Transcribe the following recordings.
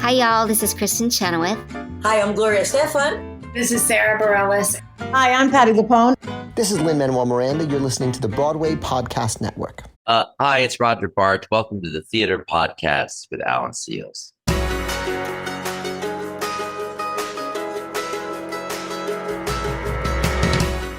Hi, y'all. This is Kristen Chenoweth. Hi, I'm Gloria Stefan. This is Sarah Bareilles. Hi, I'm Patti LuPone. This is Lin-Manuel Miranda. You're listening to the Broadway Podcast Network. Hi, it's Roger Bart. Welcome to the Theater Podcast with Alan Seals.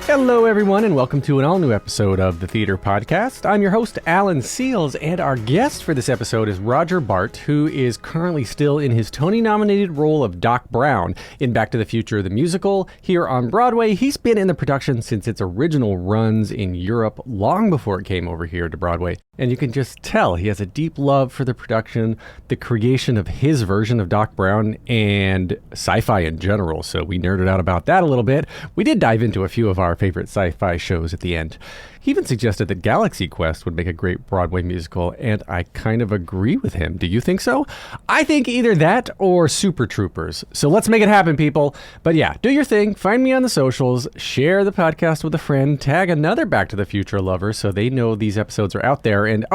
Hello, everyone, and welcome to an all-new episode of the Theater Podcast. I'm your host, Alan Seals, and our guest for this episode is Roger Bart, who is currently still in his Tony-nominated role of Doc Brown in Back to the Future, the musical, here on Broadway. He's been in the production since its original runs in Europe, long before it came over here to Broadway. And you can just tell he has a deep love for the production, the creation of his version of Doc Brown, and sci-fi in general. So we nerded out about that a little bit. We did dive into a few of our favorite sci-fi shows at the end. He even suggested that Galaxy Quest would make a great Broadway musical, and I kind of agree with him. Do you think so? I think either that or Super Troopers. So let's make it happen, people. But yeah, do your thing. Find me on the socials. Share the podcast with a friend. Tag another Back to the Future lover so they know these episodes are out there. And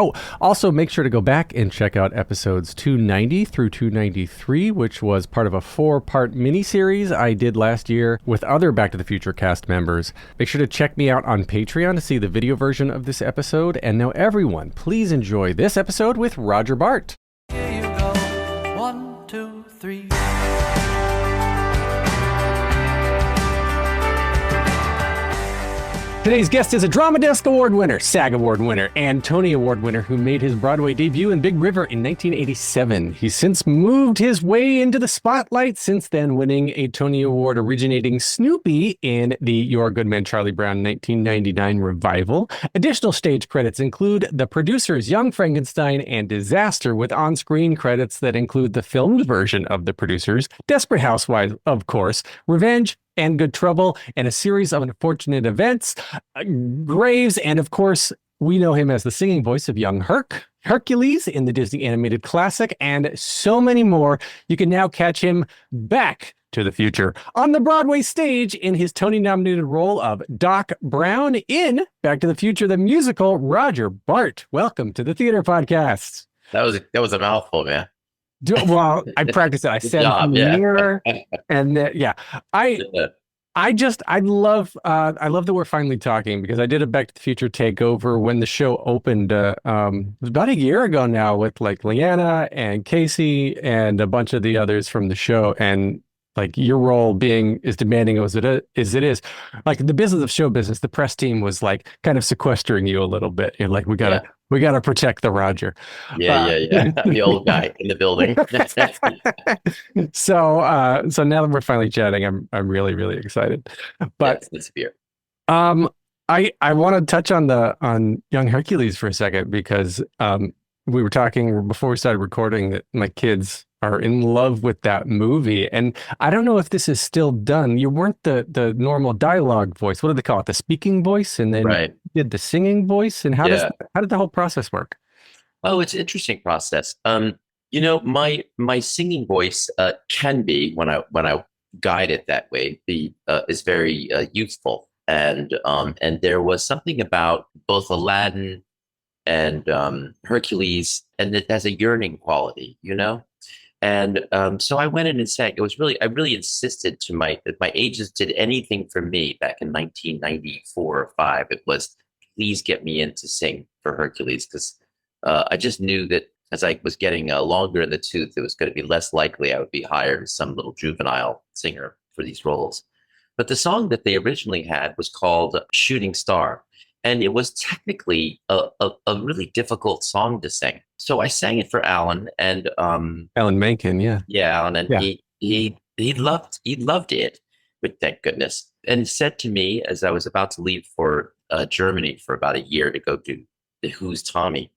also make sure to go back and check out episodes 290 through 293, which was part of a 4-part miniseries I did last year with other Back to the Future cast members. Make sure to check me out on Patreon to see the video version of this episode. And now everyone, please enjoy this episode with Roger Bart. Here you go. 1, 2, 3. Today's guest is a Drama Desk Award winner, SAG Award winner, and Tony Award winner who made his Broadway debut in Big River in 1987. He's since moved his way into the spotlight, since then winning a Tony Award originating Snoopy in the You're a Good Man, Charlie Brown 1999 revival. Additional stage credits include The Producers, Young Frankenstein, and Disaster, with on-screen credits that include the filmed version of The Producers, Desperate Housewives, of course, Revenge, and Good Trouble, and a series of unfortunate events, Graves, and of course, we know him as the singing voice of young Hercules in the Disney animated classic, and so many more. You can now catch him back to the future on the Broadway stage in his Tony-nominated role of Doc Brown in Back to the Future, the musical. Roger Bart, welcome to the Theater Podcast. That was a mouthful, man. Well, I practiced it. I said it in the mirror, and I love that we're finally talking, because I did a Back to the Future takeover when the show opened. It was about a year ago now, with like Leanna and Casey and a bunch of the others from the show, and like your role being as demanding as it is. Like the business of show business, the press team was like kind of sequestering you a little bit. You're like, we gotta protect the Roger. Yeah. The old guy in the building. So now that we're finally chatting, I'm really, really excited. But it's beer. I want to touch on Young Hercules for a second, because we were talking before we started recording that my kids are in love with that movie. And I don't know if this is still done. You weren't the normal dialogue voice. What do they call it? The speaking voice? And then you did the singing voice? And how did the whole process work? Oh, it's an interesting process. My singing voice can be, when I guide it that way, is very youthful. And there was something about both Aladdin and Hercules, and it has a yearning quality, And so I went in and sang. I really insisted that my agents did anything for me back in 1994 or 5. It was, please get me in to sing for Hercules, because I just knew that as I was getting longer in the tooth, it was going to be less likely I would be hired as some little juvenile singer for these roles. But the song that they originally had was called Shooting Star. And it was technically a really difficult song to sing. So I sang it for Alan, and Alan Menken, Alan, and he loved it, but thank goodness. And he said to me, as I was about to leave for Germany for about a year to go do the Who's Tommy,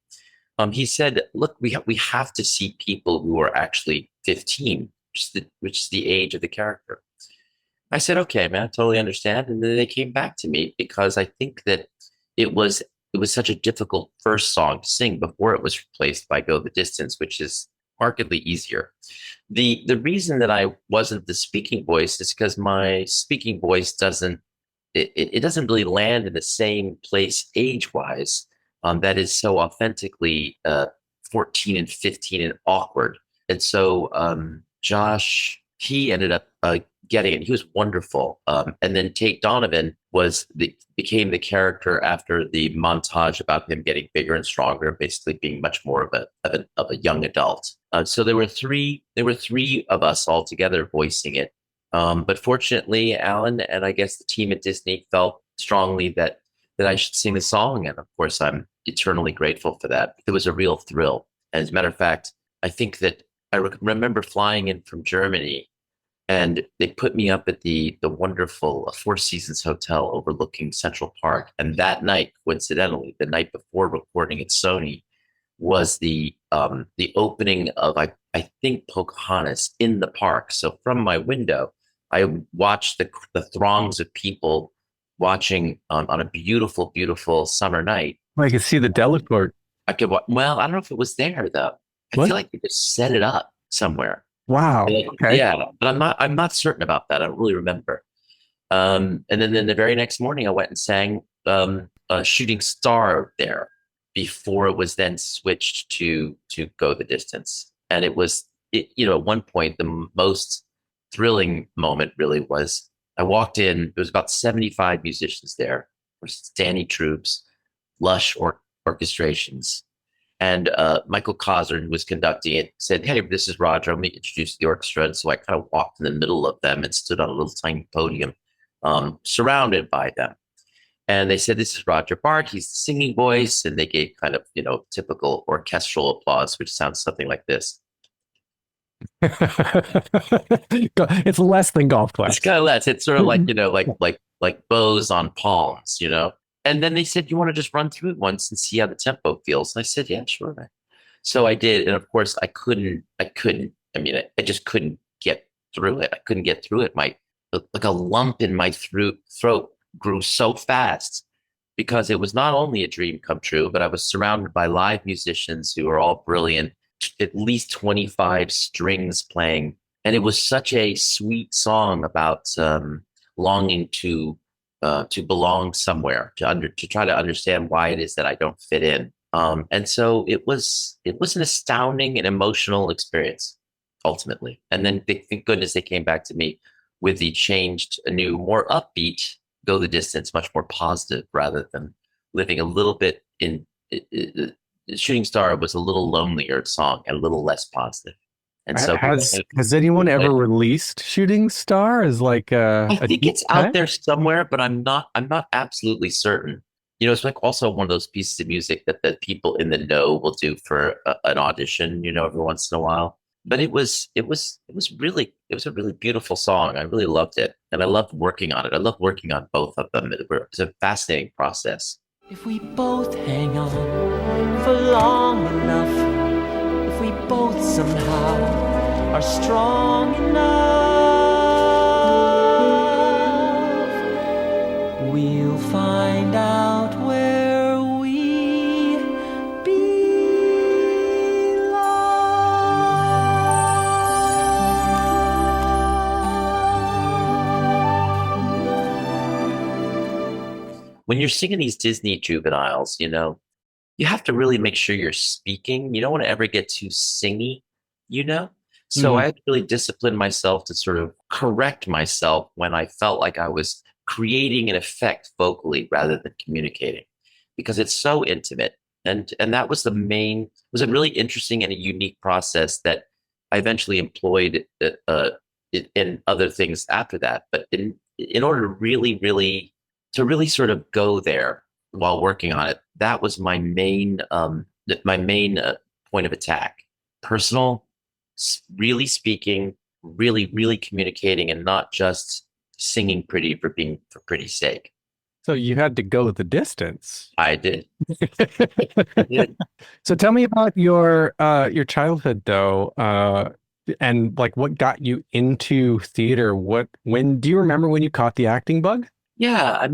he said, "Look, we have to see people who are actually 15, which is the age of the character." I said, "Okay, man, I totally understand." And then they came back to me, because I think that it was such a difficult first song to sing before it was replaced by Go the Distance, which is markedly easier. The reason that I wasn't the speaking voice is because my speaking voice doesn't really land in the same place age-wise that is so authentically 14 and 15 and awkward. And so Josh, he ended up getting it. He was wonderful. And then Tate Donovan became the character after the montage about him getting bigger and stronger, basically being much more of a young adult. So there were three of us all together voicing it. But fortunately, Alan and I guess the team at Disney felt strongly that I should sing the song, and of course, I'm eternally grateful for that. It was a real thrill. And as a matter of fact, I think that I remember flying in from Germany, and they put me up at the wonderful Four Seasons Hotel overlooking Central Park. And that night, coincidentally, the night before recording at Sony, was the opening of I think Pocahontas in the park. So from my window, I watched the throngs of people watching on a beautiful, beautiful summer night. I could see the Delacorte. Well, I don't know if it was there though. I feel like they just set it up somewhere. Wow. Okay. Yeah, but I'm not certain about that. I don't really remember. And then the very next morning, I went and sang Shooting Star there before it was then switched to Go the Distance. And at one point, the most thrilling moment really was I walked in. There was about 75 musicians there, Danny troops, lush orchestrations. And Michael Cosner, who was conducting it, said, "Hey, this is Roger. Let me introduce the orchestra." And so I kind of walked in the middle of them and stood on a little tiny podium, surrounded by them. And they said, "This is Roger Bart. He's the singing voice." And they gave kind of, typical orchestral applause, which sounds something like this. It's less than golf class. It's kind of less. It's sort of like, like bows on palms, And then they said, "You want to just run through it once and see how the tempo feels?" And I said, "Yeah, sure." So I did. And of course, I I just couldn't get through it. I couldn't get through it. Like a lump in my throat grew so fast because it was not only a dream come true, but I was surrounded by live musicians who were all brilliant, at least 25 strings playing. And it was such a sweet song about longing to belong somewhere, to try to understand why it is that I don't fit in. And so it was an astounding and emotional experience, ultimately. And then thank goodness they came back to me with the changed, a new, more upbeat Go the Distance, much more positive, rather than living a little bit in Shooting Star was a little lonelier song and a little less positive. And so has anyone ever released Shooting Star as like I think it's out there somewhere, but I'm not absolutely certain. It's like also one of those pieces of music that people in the know will do for an audition, every once in a while. But it was a really beautiful song. I really loved it, and I loved working on it. I loved working on both of them. It was a fascinating process. If we both hang on for long enough, if we both somehow are strong enough, we'll find out where we When you're singing these Disney juveniles, you have to really make sure you're speaking. You don't want to ever get too singy, So I had to really discipline myself to sort of correct myself when I felt like I was creating an effect vocally rather than communicating, because it's so intimate. And that was it was a really interesting and a unique process that I eventually employed in other things after that. But in order to really sort of go there while working on it, that was my main point of attack. Personal, really speaking, really communicating, and not just singing pretty for pretty's sake. So you had to go the distance. I did. So tell me about your childhood though, and like what got you into theater. When do you remember when you caught the acting bug? Yeah,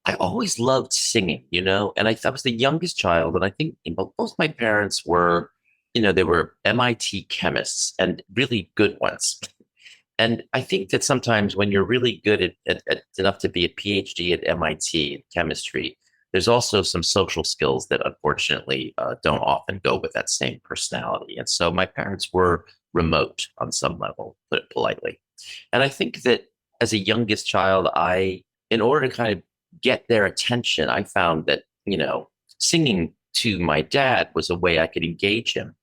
I always loved singing, and I was the youngest child, and I think both my parents were, they were MIT chemists, and really good ones. And I think that sometimes when you're really good at enough to be a PhD at MIT in chemistry, there's also some social skills that unfortunately don't often go with that same personality. And so my parents were remote on some level, put it politely. And I think that as a youngest child, in order to kind of get their attention, I found that, singing to my dad was a way I could engage him.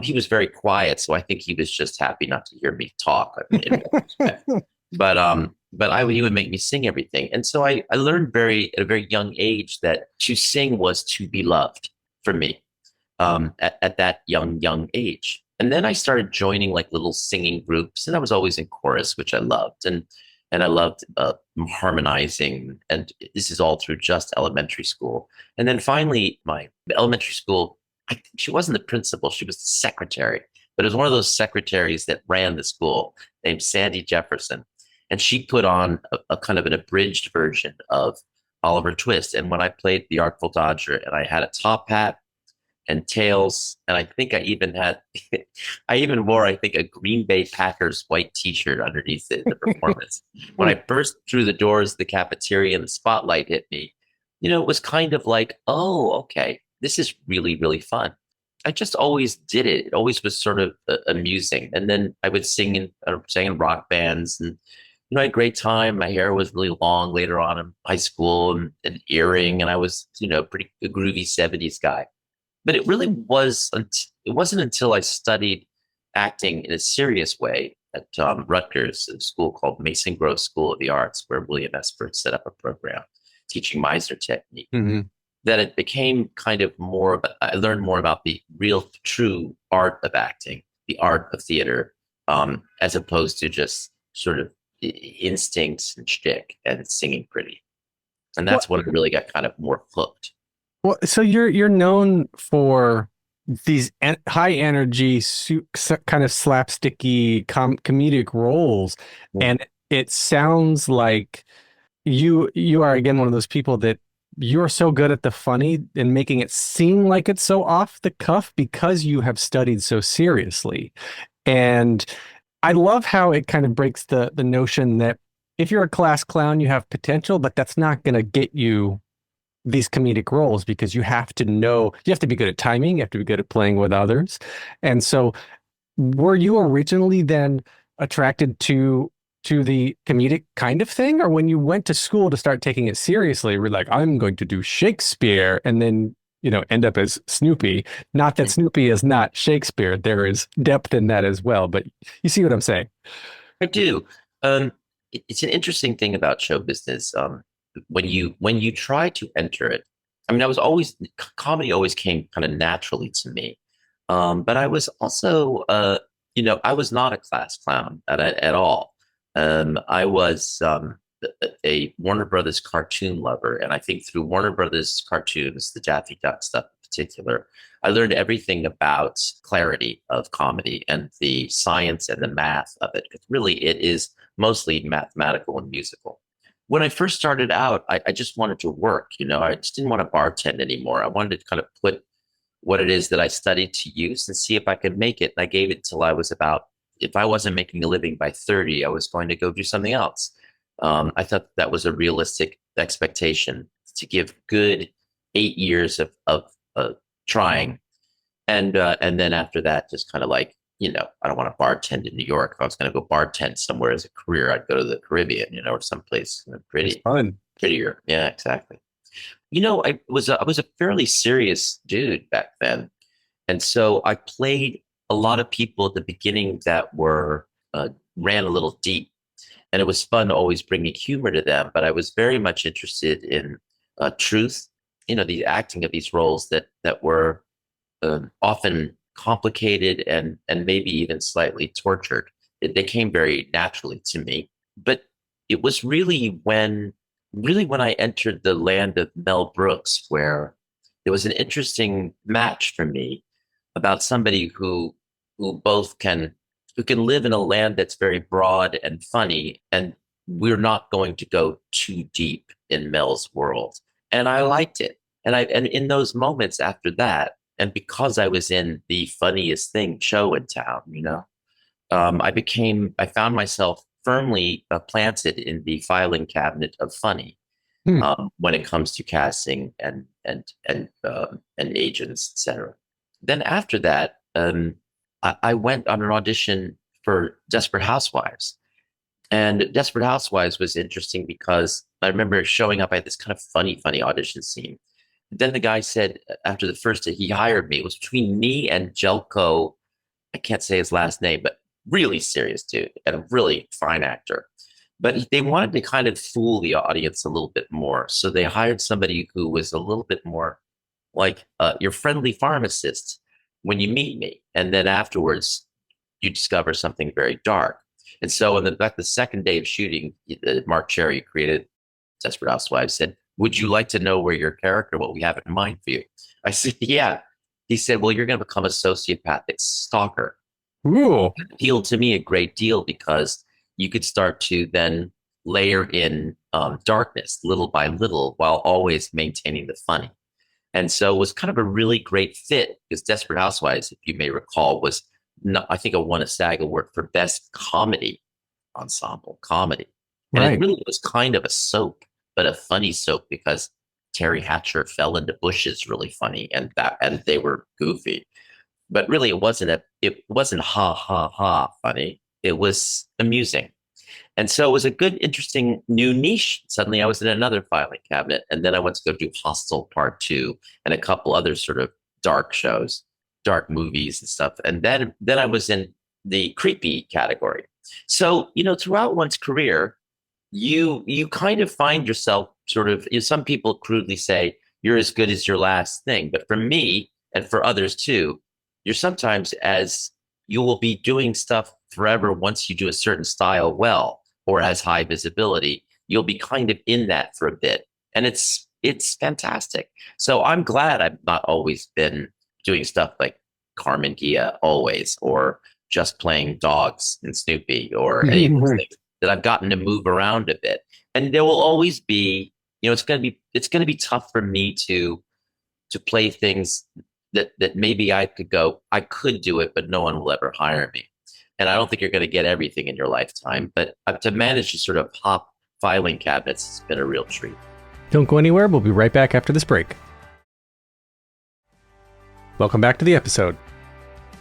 He was very quiet, so I think he was just happy not to hear me talk. In respect. He would make me sing everything. And so I learned at a very young age that to sing was to be loved for me, at that young age. And then I started joining like little singing groups, and I was always in chorus, which I loved. And I loved harmonizing. And this is all through just elementary school. And then finally, my elementary school, I think she wasn't the principal, she was the secretary. But it was one of those secretaries that ran the school named Sandy Jefferson. And she put on a kind of an abridged version of Oliver Twist. And when I played the Artful Dodger, and I had a top hat and tails, and I think I even wore, I think, a Green Bay Packers white T-shirt underneath the performance. When I burst through the doors of the cafeteria and the spotlight hit me, it was kind of like, oh, okay, this is really, really fun. I just always did it. It always was sort of amusing. And then I would sang in rock bands, and I had a great time. My hair was really long later on in high school, and an earring, and I was, pretty a groovy 70s guy. But it really wasn't until I studied acting in a serious way at Rutgers, a school called Mason Grove School of the Arts, where William Esper set up a program teaching Meisner technique, that it became kind of I learned more about the real, true art of acting, the art of theater, as opposed to just sort of instincts and shtick and singing pretty. And that's when I really got kind of more hooked. Well, so you're known for these high energy, kind of slapsticky comedic roles, and it sounds like you are again one of those people that you're so good at the funny and making it seem like it's so off the cuff because you have studied so seriously. And I love how it kind of breaks the notion that if you're a class clown, you have potential, but that's not going to get you these comedic roles, because you have to be good at timing, you have to be good at playing with others. And so were you originally then attracted to the comedic kind of thing? Or when you went to school to start taking it seriously, we're like, I'm going to do Shakespeare, and then, end up as Snoopy. Not that Snoopy is not Shakespeare. There is depth in that as well, but you see what I'm saying? I do. It's an interesting thing about show business. When you try to enter it, I mean, comedy always came kind of naturally to me. But I was also, I was not a class clown at all. I was a Warner Brothers cartoon lover. And I think through Warner Brothers cartoons, the Daffy Duck stuff in particular, I learned everything about clarity of comedy and the science and the math of it. Because really, it is mostly mathematical and musical. When I first started out, I just wanted to work, I just didn't want to bartend anymore. I wanted to kind of put what it is that I studied to use and see if I could make it. And I gave it till I was if I wasn't making a living by 30, I was going to go do something else. I thought that was a realistic expectation, to give good 8 years of trying. And then after that, just kind of like, I don't want to bartend in New York. If I was going to go bartend somewhere as a career, I'd go to the Caribbean, or someplace prettier. Yeah, exactly. I was a fairly serious dude back then. And so I played a lot of people at the beginning that ran a little deep, and it was fun always bringing humor to them. But I was very much interested in truth, the acting of these roles that were often complicated and maybe even slightly tortured. They came very naturally to me. But it was really when I entered the land of Mel Brooks, where there was an interesting match for me about somebody who can live in a land that's very broad and funny, and we're not going to go too deep in Mel's world. And I liked it. And in those moments after that, and because I was in the funniest thing show in town, I found myself firmly planted in the filing cabinet of funny when it comes to casting and agents, etc. Then after that, I went on an audition for Desperate Housewives. And Desperate Housewives was interesting because I remember showing up at this kind of funny audition scene. Then the guy said after the first day he hired me, it was between me and Jelko. I can't say his last name, but really serious dude and a really fine actor. But they wanted to kind of fool the audience a little bit more. So they hired somebody who was a little bit more like your friendly pharmacist when you meet me. And then afterwards, you discover something very dark. And so, the second day of shooting, Mark Cherry created Desperate Housewives, said, "Would you like to know where your character, what we have in mind for you?" I said, "Yeah." He said, "Well, you're going to become a sociopathic stalker." Ooh. It appealed to me a great deal because you could start to then layer in darkness little by little while always maintaining the funny. And so it was kind of a really great fit because Desperate Housewives, if you may recall, was not, I think it won a SAG award for best comedy ensemble comedy. And Right. it really was kind of a soap, but a funny soap because Terry Hatcher fell into bushes really funny and they were goofy. But really it wasn't ha ha ha funny. It was amusing. And so it was a good, interesting new niche. Suddenly I was in another filing cabinet. And then I went to go do Hostel Part 2 and a couple other sort of dark shows, dark movies and stuff. And then I was in the creepy category. So, throughout one's career, you kind of find yourself sort of, some people crudely say you're as good as your last thing. But for me and for others too, you're sometimes as you will be doing stuff forever once you do a certain style well or has high visibility. You'll be kind of in that for a bit. And it's fantastic. So I'm glad I've not always been doing stuff like Carmen Gia always, or just playing dogs in Snoopy or any of those things, that I've gotten to move around a bit. And there will always be, it's going to be tough for me to play things that maybe I could do it, but no one will ever hire me. And I don't think you're going to get everything in your lifetime, but to manage to sort of hop filing cabinets has been a real treat. Don't go anywhere. We'll be right back after this break. Welcome back to the episode.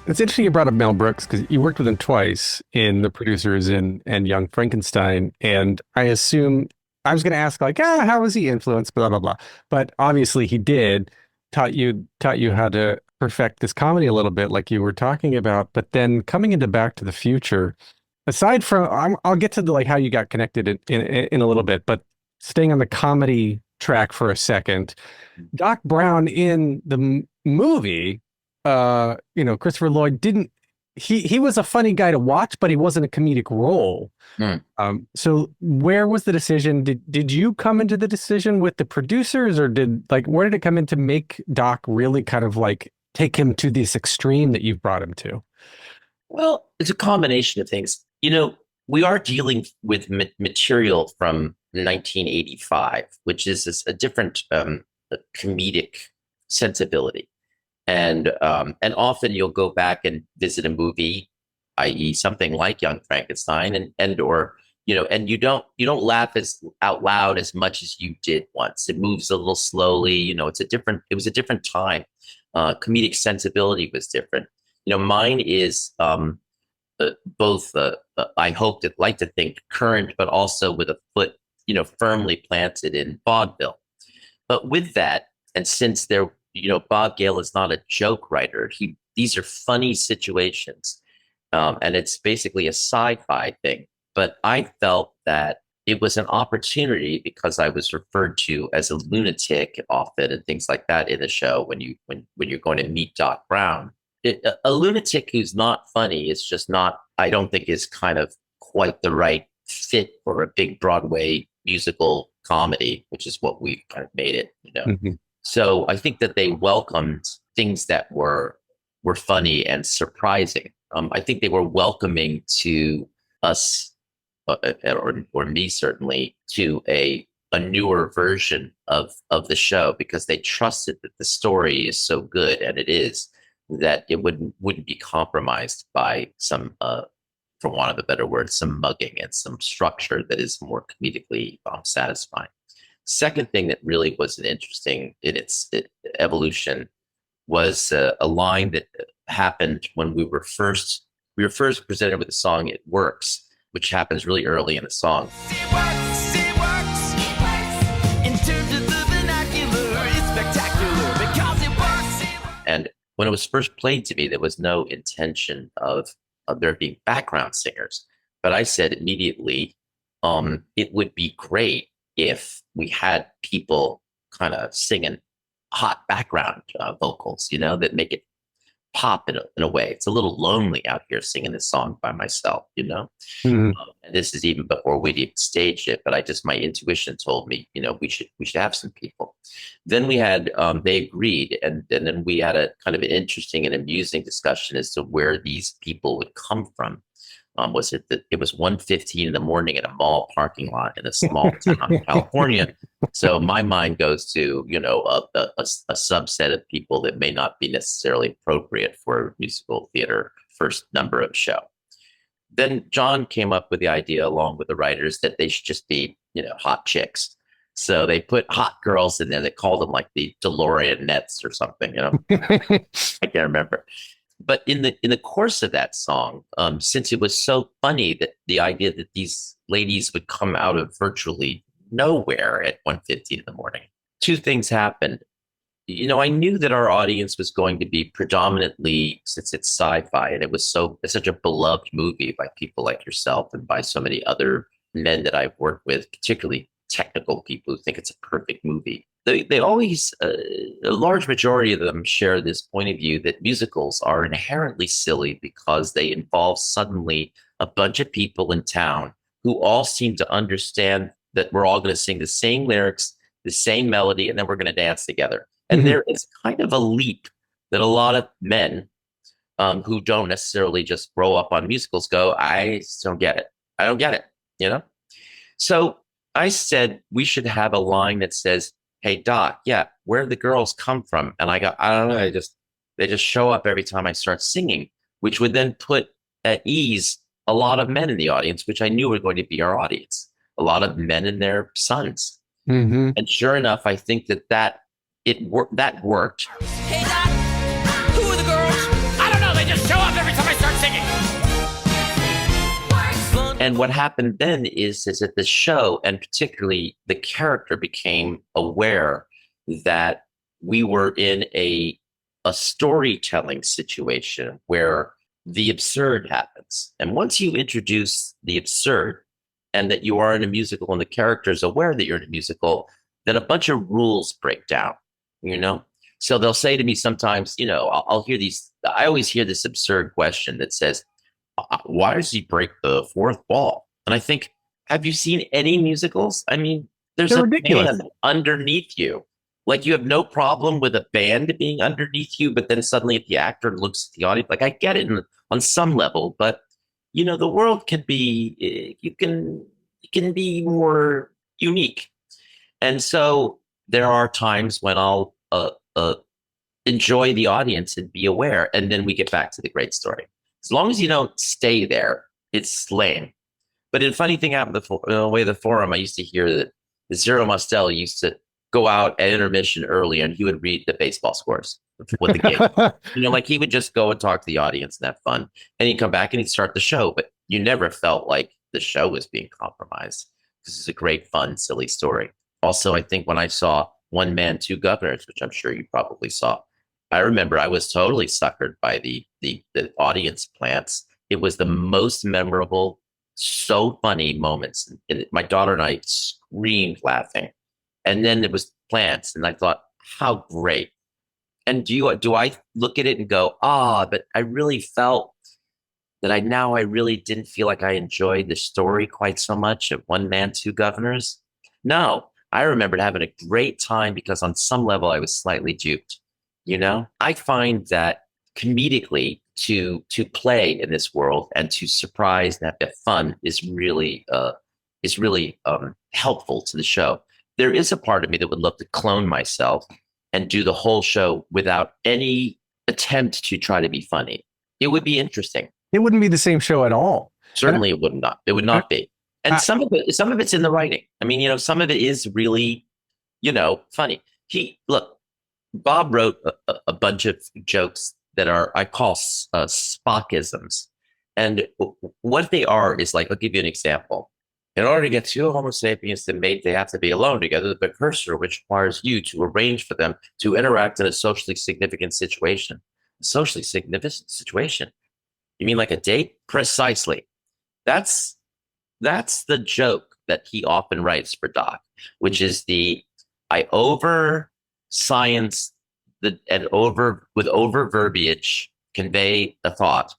It's interesting you brought up Mel Brooks because you worked with him twice in the Producers and Young Frankenstein. And I assume I was going to ask how was he influenced, blah, blah, blah. But obviously he did taught you how to perfect this comedy a little bit like you were talking about. But then coming into Back to the Future, aside from, I'll get to how you got connected in a little bit, but staying on the comedy track for a second, Doc Brown in the movie, Christopher Lloyd he was a funny guy to watch, but he wasn't a comedic role. So where was the decision? Did you come into the decision with the producers, or where did it come in to make Doc really kind of take him to this extreme that you've brought him to? Well, it's a combination of things. We are dealing with material from 1985, which is a different comedic sensibility. And often you'll go back and visit a movie, i.e., something like Young Frankenstein, and you don't laugh as out loud as much as you did once. It moves a little slowly. It was a different time. Comedic sensibility was different. Mine is both I like to think current, but also with a foot firmly planted in vaudeville. But with that, and since Bob Gale is not a joke writer. These are funny situations, and it's basically a sci-fi thing. But I felt that it was an opportunity because I was referred to as a lunatic often and things like that in the show. When you're going to meet Doc Brown, a lunatic who's not funny is just not. I don't think is kind of quite the right fit for a big Broadway musical comedy, which is what we've kind of made it. Mm-hmm. So I think that they welcomed things that were funny and surprising. I think they were welcoming to us, or me certainly, to a newer version of the show because they trusted that the story is so good, and it is, that it wouldn't be compromised by some, for want of a better word, some mugging and some structure that is more comedically satisfying. Second thing that really was interesting in its evolution was a line that happened when we were first presented with the song "It Works," which happens really early in the song. It works. In terms of the vernacular, it's spectacular because it works. And when it was first played to me, there was no intention of there being background singers. But I said immediately, it would be great if we had people kind of singing hot background vocals, that make it pop in a way. It's a little lonely out here singing this song by myself, Mhm. And this is even before we'd even staged it, but my intuition told me, we should have some people. Then we had, they agreed, and then we had a kind of an interesting and amusing discussion as to where these people would come from. Was it that it was 1:15 in the morning in a mall parking lot in a small town in California? So my mind goes to, a subset of people that may not be necessarily appropriate for a musical theater first number of show. Then John came up with the idea, along with the writers, that they should just be, hot chicks. So they put hot girls in there. They called them like the DeLorean Nets or something, I can't remember. But in the course of that song, since it was so funny that the idea that these ladies would come out of virtually nowhere at 1:15 in the morning, two things happened. I knew that our audience was going to be predominantly, since it's sci-fi, and it's such a beloved movie by people like yourself and by so many other men that I've worked with, particularly technical people who think it's a perfect movie. They always, a large majority of them share this point of view that musicals are inherently silly because they involve suddenly a bunch of people in town who all seem to understand that we're all going to sing the same lyrics, the same melody, and then we're going to dance together. And there is kind of a leap that a lot of men who don't necessarily just grow up on musicals go, I just don't get it. I don't get it, So I said we should have a line that says, "Hey Doc, yeah, where the girls come from?" And I go, "I don't know. They just show up every time I start singing," which would then put at ease a lot of men in the audience, which I knew were going to be our audience, a lot of men and their sons. Mm-hmm. And sure enough, I think that worked. Hey Doc, who are the girls? I don't know. They just show up every time I start singing. And what happened then is that the show, and particularly the character, became aware that we were in a storytelling situation where the absurd happens. And once you introduce the absurd and that you are in a musical and the character is aware that you're in a musical, then a bunch of rules break down, So they'll say to me sometimes, I'll hear these, I always hear this absurd question that says, why does he break the fourth wall? And I think, have you seen any musicals? I mean, there's They're a ridiculous. band underneath you. Like, you have no problem with a band being underneath you, but then suddenly if the actor looks at the audience, like, I get it on some level, but the world can be, you can be more unique. And so there are times when I'll enjoy the audience and be aware. And then we get back to the great story. As long as you don't stay there, it's lame. But a funny thing happened the way of the forum, I used to hear that Zero Mostel used to go out at intermission early and he would read the baseball scores with the game. Like he would just go and talk to the audience and have fun. And he'd come back and he'd start the show. But you never felt like the show was being compromised. This is a great, fun, silly story. Also, I think when I saw One Man, Two Governors, which I'm sure you probably saw, I remember I was totally suckered by the audience plants. It was the most memorable, so funny moments. My daughter and I screamed laughing. And then it was plants. And I thought, how great. And do I look at it and go, but I really felt that I really didn't feel like I enjoyed the story quite so much of One Man, Two Governors? No, I remembered having a great time because on some level I was slightly duped. I find that comedically to play in this world and to surprise and have fun is really helpful to the show. There is a part of me that would love to clone myself and do the whole show without any attempt to try to be funny. It would be interesting. It wouldn't be the same show at all. Certainly it would not. It would not be. And some of it's in the writing. I mean, some of it is really, funny. Bob wrote a bunch of jokes that are I call Spockisms, and what they are is like, I'll give you an example. In order to get two Homo sapiens to mate, they have to be alone together. The precursor, which requires you to arrange for them to interact in a socially significant situation. A socially significant situation? You mean like a date? Precisely. That's the joke that he often writes for Doc, which is I over science and with over verbiage convey a thought,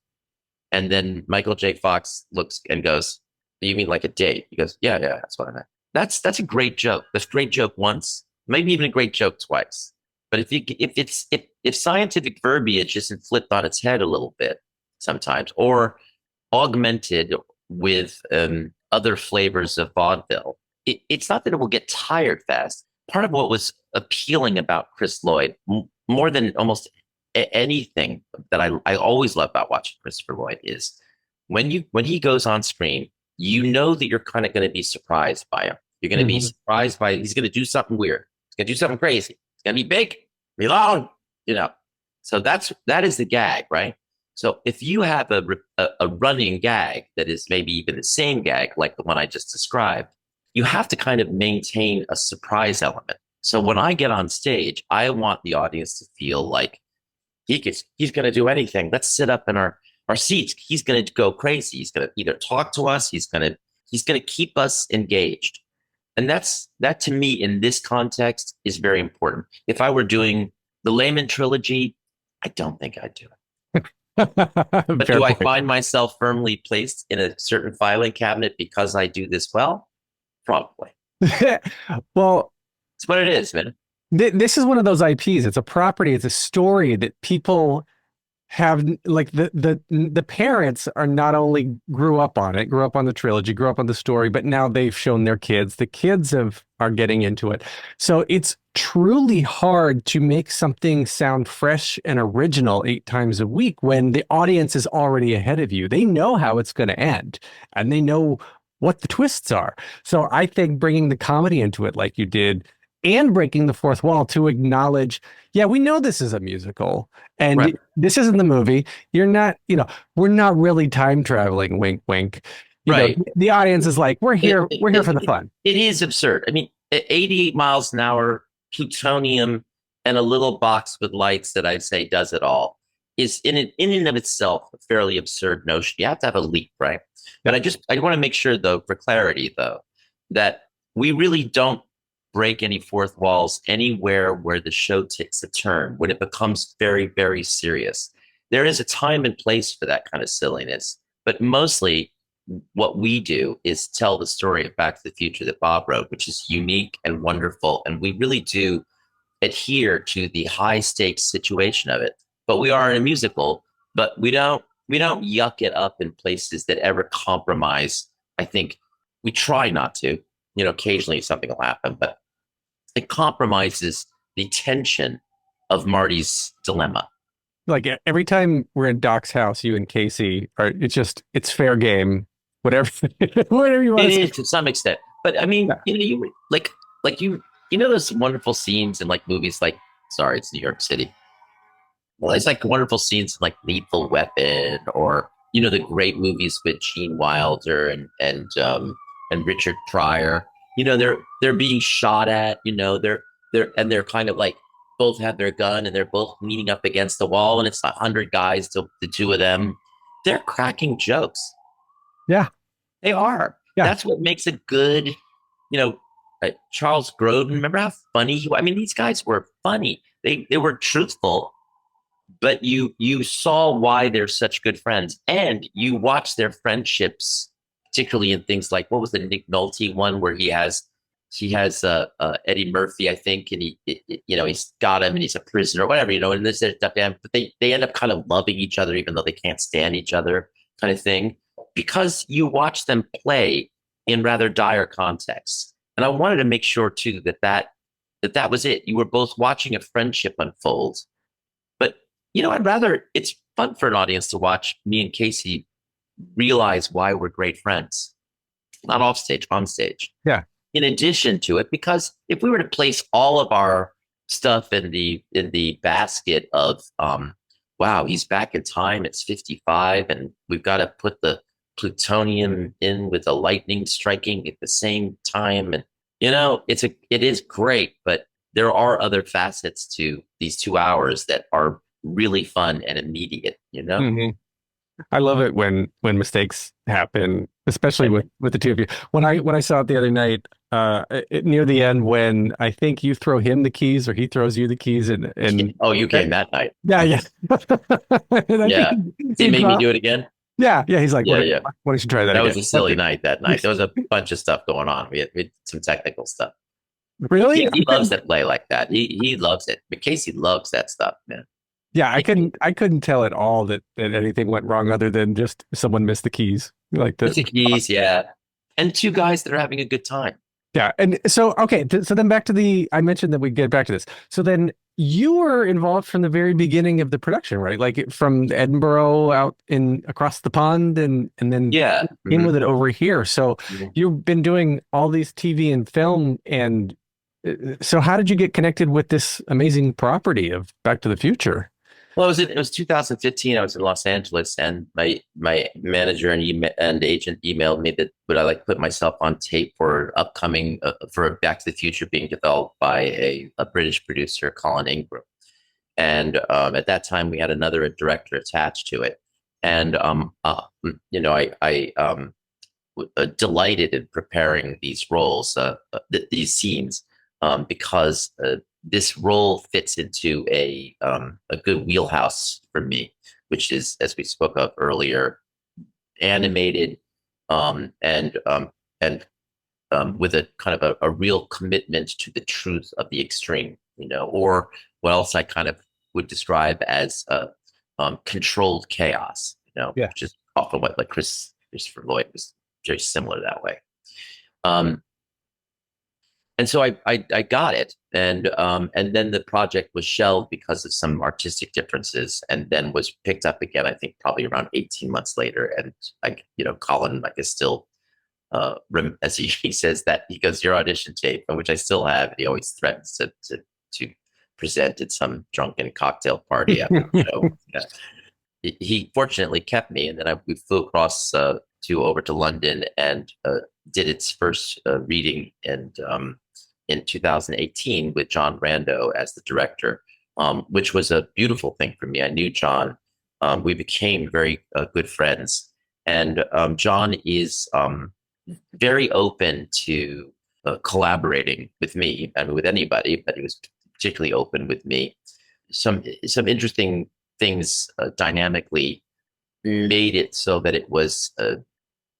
and then Michael J. Fox looks and goes, "You mean like a date?" He goes, "Yeah, that's what I meant." That's a great joke. That's a great joke once, maybe even a great joke twice. But if scientific verbiage isn't flipped on its head a little bit sometimes, or augmented with other flavors of vaudeville, it's not that it will get tired fast. Part of what was appealing about Chris Lloyd, more than almost anything that I always love about watching Christopher Lloyd, is when he goes on screen, you know that you're kind of going to be surprised by him. You're going to be surprised by he's going to do something weird. He's going to do something crazy. It's going to be big, be long, So that is the gag, right? So if you have a running gag that is maybe even the same gag like the one I just described, you have to kind of maintain a surprise element. So when I get on stage, I want the audience to feel like he's going to do anything. Let's sit up in our seats. He's going to go crazy. He's going to either talk to us. He's going to keep us engaged. And that to me in this context is very important. If I were doing the Lehman trilogy, I don't think I'd do it. But do I find myself firmly placed in a certain filing cabinet because I do this well? Probably. Well, it's what it is, man. This is one of those IPs. It's a property. It's a story that people have, like the parents are not only grew up on the trilogy, grew up on the story, but now they've shown their kids. The kids are getting into it. So it's truly hard to make something sound fresh and original 8 times a week when the audience is already ahead of you. They know how it's going to end, and they know what the twists are. So I think bringing the comedy into it like you did, and breaking the fourth wall to acknowledge, yeah, we know this is a musical and right. This isn't the movie. You're not, we're not really time traveling, wink, wink. Right. The audience is like, we're here for the fun. It is absurd. I mean, at 88 miles an hour, plutonium, and a little box with lights that I say does it all is in and of itself a fairly absurd notion. You have to have a leap, right? But I want to make sure, though, for clarity, though, that we really don't break any fourth walls anywhere where the show takes a turn, when it becomes very, very serious. There is a time and place for that kind of silliness, but mostly what we do is tell the story of Back to the Future that Bob wrote, which is unique and wonderful, and we really do adhere to the high stakes situation of it. But we are in a musical, but we don't yuck it up in places that ever compromise. I think we try not to. Occasionally something will happen, but it compromises the tension of Marty's dilemma. Like every time we're in Doc's house, you and Casey it's fair game, whatever you want. It is to some extent, but I mean, you those wonderful scenes in like movies like, sorry, it's New York City. Well, it's like wonderful scenes in like Lethal Weapon, or the great movies with Gene Wilder and Richard Pryor. They're being shot at. They're kind of like both have their gun and they're both leaning up against the wall, and it's 100 guys to the two of them. They're cracking jokes. Yeah, they are. Yeah. That's what makes it good. Charles Grodin. Remember how funny he was? I mean, these guys were funny. They were truthful, but you saw why they're such good friends, and you watch their friendships, particularly in things like, what was the Nick Nolte one where he has Eddie Murphy, I think, and he's got him and he's a prisoner or whatever, and this stuff. But they end up kind of loving each other even though they can't stand each other, kind of thing, because you watch them play in rather dire contexts. And I wanted to make sure too that was it. You were both watching a friendship unfold. But it's fun for an audience to watch me and Casey realize why we're great friends, not off stage, on stage. Yeah. In addition to it, because if we were to place all of our stuff in the basket of wow, he's back in time. It's 55, and we've got to put the plutonium in with the lightning striking at the same time. And it is great, but there are other facets to these 2 hours that are really fun and immediate. Mhm. I love it when mistakes happen, especially with the two of you. When I saw it the other night, near the end, when I think you throw him the keys or he throws you the keys, and Oh, you came that night. yeah, yeah, and I Yeah. think Did he make me do it again? Yeah, yeah. He's like, Yeah, why yeah. don't you try that That again? was a silly night that night. There was a bunch of stuff going on. We had some technical stuff. Really? He loves to play like that. He loves it. But Casey loves that stuff, man. Yeah, I couldn't tell at all that anything went wrong other than just someone missed the keys. Like The keys, yeah. And two guys that are having a good time. Yeah. And so, okay. So then back to I mentioned that we get back to this. So then you were involved from the very beginning of the production, right? Like from Edinburgh out across the pond and then Yeah. in with it over here. So Mhm. you've been doing all these TV and film. And so how did you get connected with this amazing property of Back to the Future? Well, it was 2015. I was in Los Angeles, and my manager and agent emailed me that would I like put myself on tape for upcoming for Back to the Future being developed by a British producer, Colin Ingram. And at that time, we had another director attached to it, and I delighted in preparing these roles, these scenes, because this role fits into a good wheelhouse for me, which is, as we spoke of earlier, animated and with a kind of a real commitment to the truth of the extreme, or what else I kind of would describe as controlled chaos, Yeah. which is often what like Christopher Lloyd was very similar that way. And so I got it, and then the project was shelved because of some artistic differences, and then was picked up again. I think probably around 18 months later, and Colin is still, as he says that he goes your audition tape, which I still have. And he always threatens to present at some drunken cocktail party after the show. Yeah. He fortunately kept me, and then we flew across over to London and did its first reading in 2018 with John Rando as the director, which was a beautiful thing for me. I knew John. We became very good friends. And John is very open to collaborating with me and with anybody, but he was particularly open with me. Some interesting things dynamically made it so that it was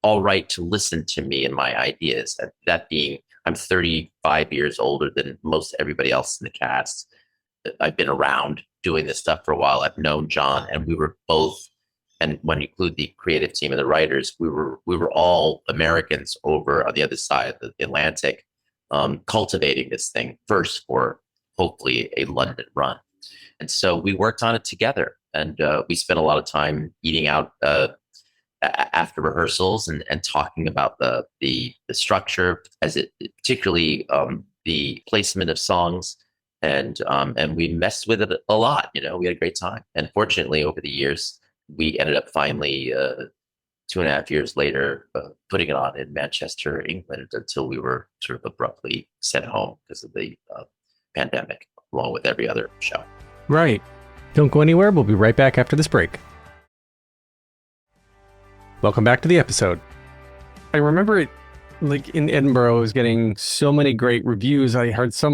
all right to listen to me and my ideas. That being, I'm 35 years older than most everybody else in the cast. I've been around doing this stuff for a while. I've known John, and we were both, and when you include the creative team and the writers, we were all Americans over on the other side of the Atlantic, cultivating this thing first for hopefully a London run. And so we worked on it together, and we spent a lot of time eating out after rehearsals and talking about the structure, particularly the placement of songs, and we messed with it a lot. We had a great time, and fortunately, over the years, we ended up finally 2.5 years later putting it on in Manchester, England, until we were sort of abruptly sent home because of the pandemic, along with every other show. Right. Don't go anywhere. We'll be right back after this break. Welcome back to the episode. I remember it, like in Edinburgh, I was getting so many great reviews. I heard so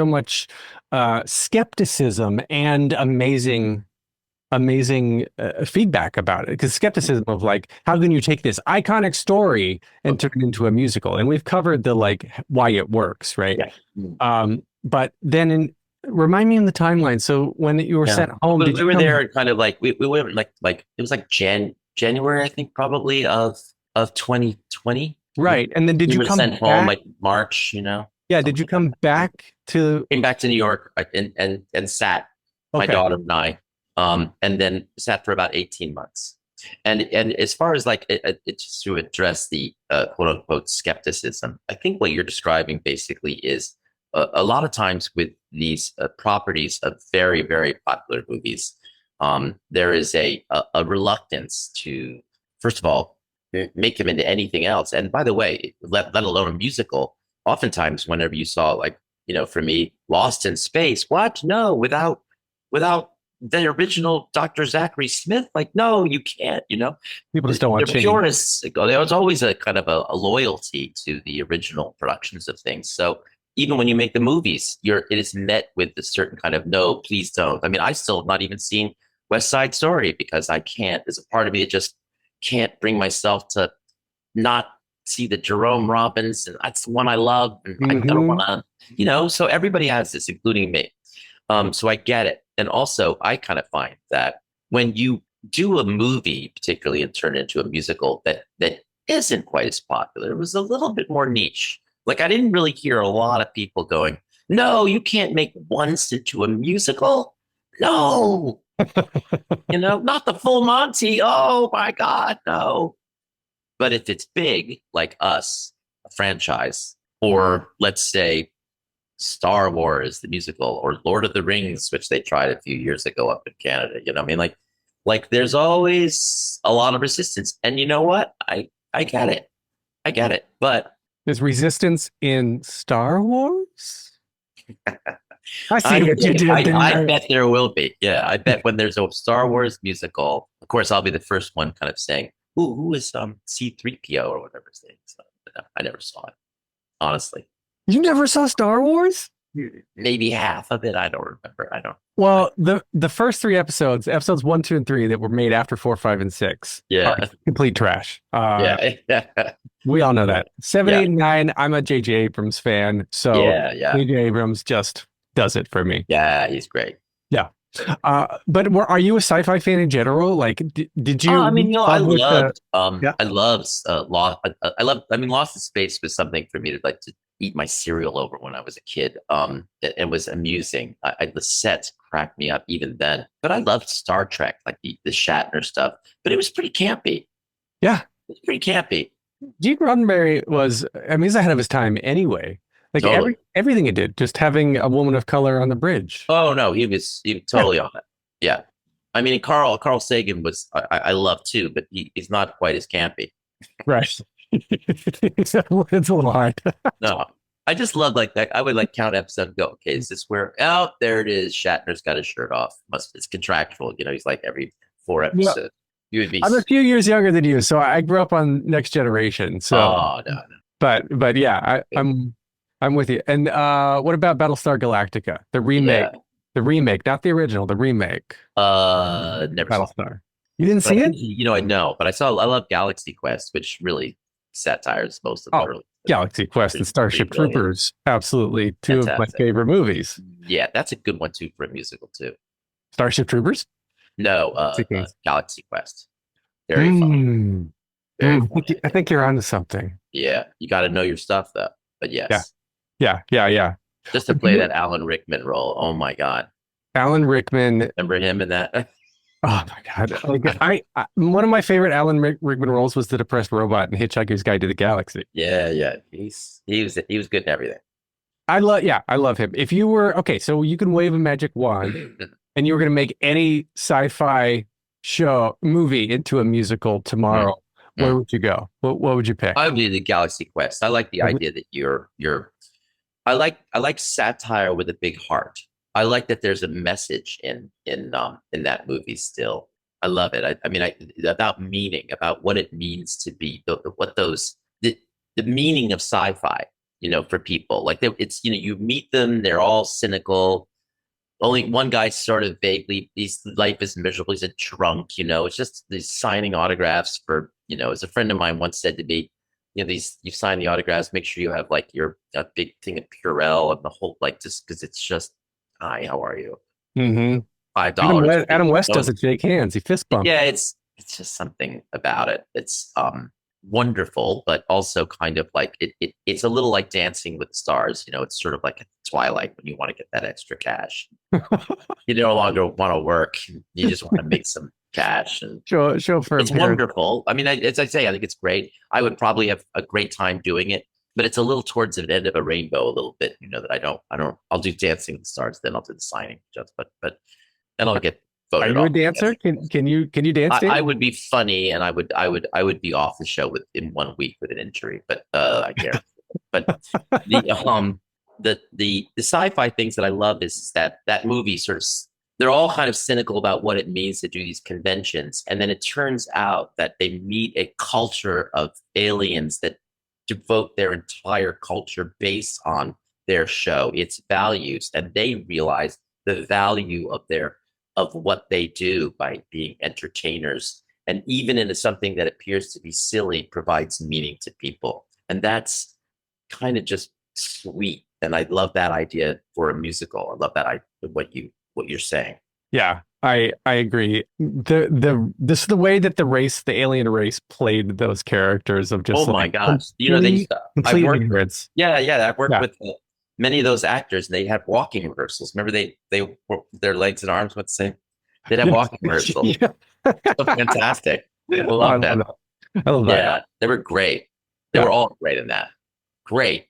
much skepticism and amazing feedback about it. Because skepticism of like, how can you take this iconic story and turn it into a musical? And we've covered the why it works, right? Yeah. But then remind me of the timeline. So when you were sent home, we were there kind of we went like it was like January, I think, probably of 2020. Right. And then did you come sent home like March, Yeah. Did you come back to New York and sat, my daughter and I, and then sat for about 18 months. And as far as it's to address the quote unquote skepticism, I think what you're describing basically is a lot of times with these properties of very, very popular movies, there is a reluctance to, first of all, make them into anything else. And by the way, let alone a musical. Oftentimes, whenever you saw, like, for me, Lost in Space, what? No, without the original Dr. Zachary Smith, like, no, you can't. People just don't want They're change. purists. There was always a kind of a loyalty to the original productions of things. So even when you make the movies, it is met with a certain kind of no, please don't. I mean, I still have not even seen West Side Story because I can't. There's a part of me that just can't bring myself to not see the Jerome Robbins, and that's the one I love. And I don't want to, so everybody has this, including me. So I get it. And also, I kind of find that when you do a movie, particularly, and turn it into a musical that isn't quite as popular, it was a little bit more niche. Like, I didn't really hear a lot of people going, no, you can't make Once into a musical. No, not the Full Monty. Oh my God, no. But if it's big, like Us, a franchise, or let's say Star Wars, the musical, or Lord of the Rings, which they tried a few years ago up in Canada, I mean, like there's always a lot of resistance. And you know what? I get it. But there's resistance in Star Wars? I see what you did there. I bet there will be. Yeah, I bet when there's a Star Wars musical, of course, I'll be the first one kind of saying, who is C-3PO or whatever his name is. I never saw it, honestly. You never saw Star Wars? Maybe half of it. I don't remember. Well, the first 3 episodes 1, 2, and 3 that were made after 4, 5, and 6, are complete trash. We all know that. 7, 8, and 9. I'm a J.J. Abrams fan, so J.J. Abrams just does it for me. Yeah, he's great. Yeah. But are you a sci-fi fan in general? Like, did you? I loved Lost. I mean, Lost in Space was something for me to like to eat my cereal over when I was a kid. It was amusing. The sets cracked me up even then. But I loved Star Trek, like the Shatner stuff. But it was pretty campy. Yeah, it was pretty campy. Gene Roddenberry he's ahead of his time anyway. Like totally. Everything he did, just having a woman of color on the bridge. Oh no, he was totally on it. Yeah, I mean, Carl Sagan was I love too, but he's not quite as campy. Right, it's a little hard. No, I just love like that. I would like count episode and go, okay, is this where? Oh, there it is. Shatner's got his shirt off. It's contractual. He's like every 4 episodes. Yeah. You would be. I'm a few years younger than you, so I grew up on Next Generation. So, no. But yeah, I'm with you. And what about Battlestar Galactica, the remake? Yeah. The remake, not the original, the remake. Never Battlestar. You didn't see it? I know, but I love Galaxy Quest, which really satires most of the early. Galaxy Quest and Starship Troopers, absolutely 2 of my favorite movies. Yeah, that's a good one too for a musical too. Starship Troopers? No, Galaxy Quest. Very fun. I think you're onto something. Yeah, you got to know your stuff though. But yes. Yeah. Just to play that Alan Rickman role. Oh my God. Alan Rickman. Remember him in that? Oh my God. I one of my favorite Alan Rickman roles was the depressed robot in Hitchhiker's Guide to the Galaxy. Yeah. He was good in everything. I love him. If you were so you can wave a magic wand and you were going to make any sci-fi movie into a musical tomorrow, where would you go? What would you pick? I would do the Galaxy Quest. I like the idea that you're. I like satire with a big heart. I like that there's a message in that movie still. I love it. I mean, about meaning, about what it means to be the meaning of sci-fi. For people like it's you meet them, they're all cynical. Only one guy sort of vaguely, his life is miserable. He's a drunk. It's just these signing autographs for. As a friend of mine once said to me, you sign the autographs, make sure you have like your big thing of Purell and the whole just because it's just, hi, how are you? Mm-hmm. $5. Adam West doesn't shake hands; he fist bumps. Yeah, it's just something about it. It's wonderful, but also kind of like it's a little like Dancing with the Stars. It's sort of like a Twilight when you want to get that extra cash. You no longer want to work; you just want to make some cash and show for it's wonderful. I mean, as I say, I think it's great. I would probably have a great time doing it, but it's a little towards the end of a rainbow a little bit, that I don't I'll do Dancing with the Stars, then I'll do the signing just, but and I'll get vote Are it you a off. dancer? Can you dance? Dave? I would be funny, and I would be off the show in 1 week with an injury, but I guarantee. But the sci-fi things that I love is that movie sort of they're all kind of cynical about what it means to do these conventions, and then it turns out that they meet a culture of aliens that devote their entire culture based on their show, its values, and they realize the value of what they do by being entertainers, and even into something that appears to be silly provides meaning to people, and that's kind of just sweet. And I love that idea for a musical. I love that what you're saying. Yeah, I agree. This is the way that the alien race played those characters of just Oh my gosh, they complete worked. ignorance. Yeah, I've worked with many of those actors, and they had walking rehearsals. Remember, their legs and arms went the same. They'd have walking rehearsals. Yeah. So fantastic. I love that. I love that. Yeah, they were great. They were all great in that. Great.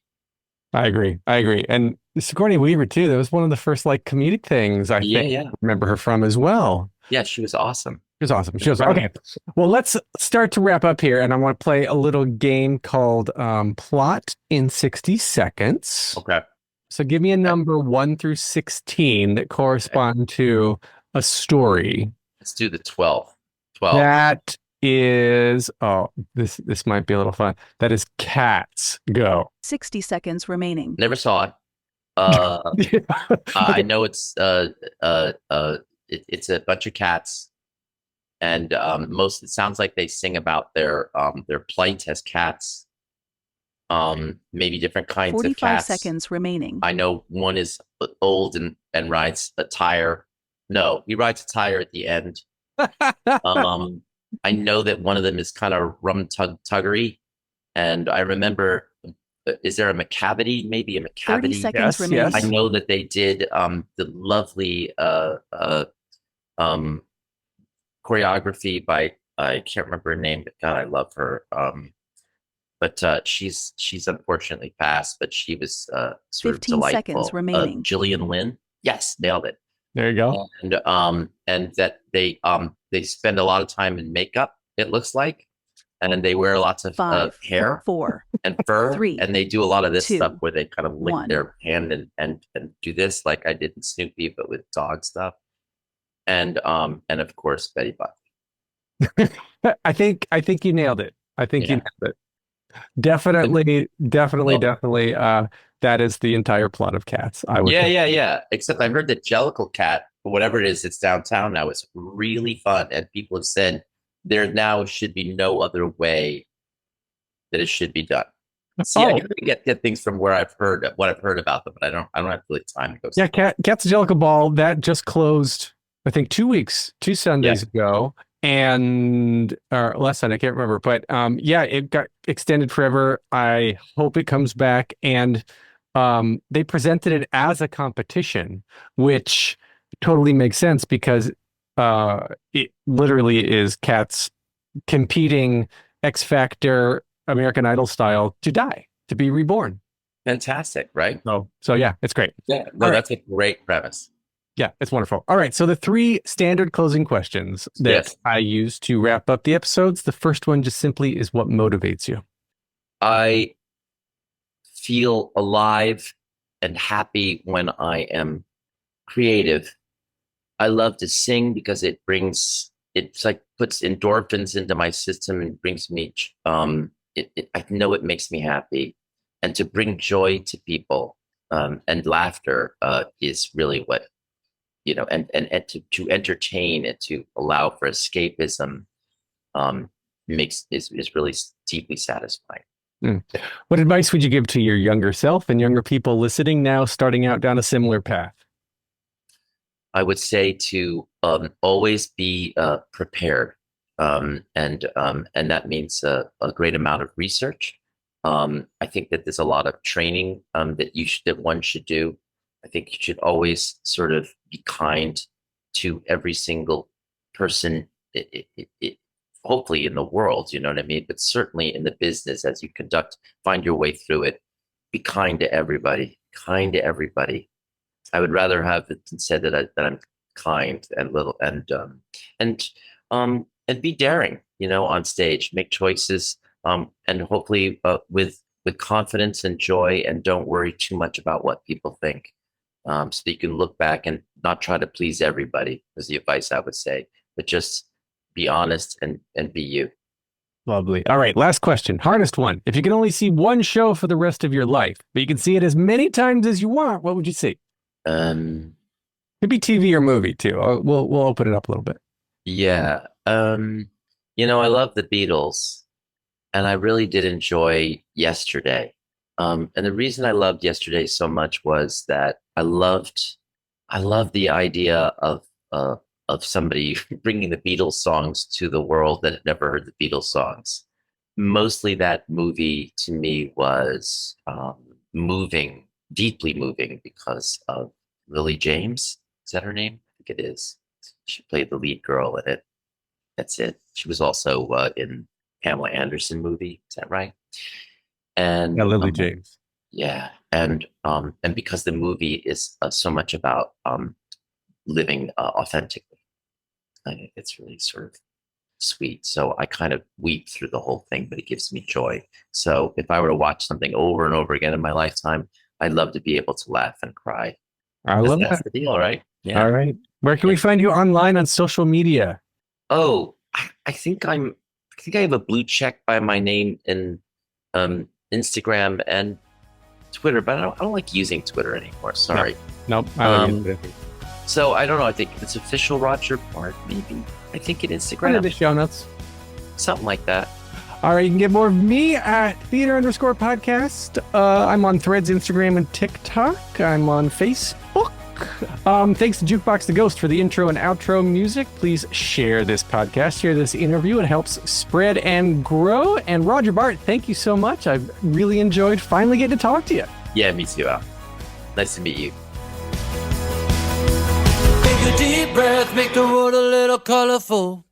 I agree. And Sigourney Weaver too. That was one of the first like comedic things I remember her from as well. Yeah, she was awesome. She was awesome. Okay. Well, let's start to wrap up here, and I want to play a little game called Plot in 60 Seconds. Okay. So give me a number 1 through 16 that correspond to a story. Let's do the 12. 12. That is, this might be a little fun. That is Cats. Go. 60 seconds remaining. Never saw it. I know it's it's a bunch of cats, and it sounds like they sing about their plight as cats. Maybe different kinds of 45 cats. seconds remaining. I know one is old and rides a tire. No, he rides a tire at the end. I know that one of them is kind of rum-tuggery, and I remember, is there a McCavity? Maybe a McCavity. 30 seconds remaining. I know that they did the lovely choreography by, I can't remember her name, but God, I love her. But she's unfortunately passed, but she was sort of 15 delightful. seconds remaining. Gillian Lynn. Yes, nailed it. There you go. And that they spend a lot of time in makeup, it looks like, and they wear lots of 5, hair 4, and fur, 3, and they do a lot of this 2, stuff where they kind of lick 1. their hand and do this like I did in Snoopy, but with dog stuff, and of course Betty Buck. I think you nailed it. I think you nailed it. Definitely. That is the entire plot of Cats. I would. Yeah. Except I heard that Jellicle Cat, whatever it is, it's downtown now. It's really fun, and people have said there now should be no other way that it should be done. See, I get things from where I've heard about them, but I don't have really time to go. Yeah, Cat's Jellicle Ball that just closed, I think 2 Sundays ago, and or less than, I can't remember, but it got extended forever. I hope it comes back, and they presented it as a competition, which totally makes sense because it literally is cats competing X Factor, American Idol style to be reborn. Fantastic, right? So yeah, it's great. Yeah, no, that's a great premise. Yeah, it's wonderful. All right, so the 3 standard closing questions that I use to wrap up the episodes. The first one just simply is, what motivates you? I feel alive and happy when I am creative. I love to sing because puts endorphins into my system and brings me, I know it makes me happy. And to bring joy to people and laughter is really what, and to entertain and to allow for escapism is really deeply satisfying. What advice would you give to your younger self and younger people listening now, starting out down a similar path? I would say to always be prepared, and that means a great amount of research. I think that there's a lot of training that one should do. I think you should always sort of be kind to every single person, hopefully in the world, you know what I mean? But certainly in the business, as you find your way through it, be kind to everybody. I would rather have it said that I'm kind and little and be daring, on stage, make choices, and hopefully with confidence and joy, and don't worry too much about what people think. So you can look back and not try to please everybody is the advice I would say, but just be honest and be you. Lovely. All right, last question. Hardest one. If you can only see one show for the rest of your life, but you can see it as many times as you want, what would you see? Could be TV or movie too. We'll open it up a little bit. Yeah. I love the Beatles, and I really did enjoy Yesterday. And the reason I loved Yesterday so much was that I loved the idea of somebody bringing the Beatles songs to the world that had never heard the Beatles songs. Mostly that movie to me was moving, deeply moving, because of Lily James. Is that her name? I think it is. She played the lead girl in it. That's it. She was also in Pamela Anderson movie. Is that right? And yeah, Lily James. Yeah, and because the movie is so much about living authentically, it's really sort of sweet. So I kind of weep through the whole thing, but it gives me joy. So if I were to watch something over and over again in my lifetime, I'd love to be able to laugh and cry. I love that. That's the deal, right? Yeah. All right. Where can we find you online on social media? Oh, I think I have a blue check by my name in Instagram and Twitter, but I don't like using Twitter anymore. Sorry. Nope. I don't use it. So I don't know. I think it's official Roger Bart, maybe. I think in Instagram. Under the show notes. Something like that. All right. You can get more of me at theater_podcast. I'm on Threads, Instagram, and TikTok. I'm on Facebook. Thanks to Jukebox the Ghost for the intro and outro music. Please share this podcast, share this interview. It helps spread and grow. And Roger Bart, thank you so much. I've really enjoyed finally getting to talk to you. Yeah, me too, Al. Nice to meet you. Take a deep breath, make the world a little colorful.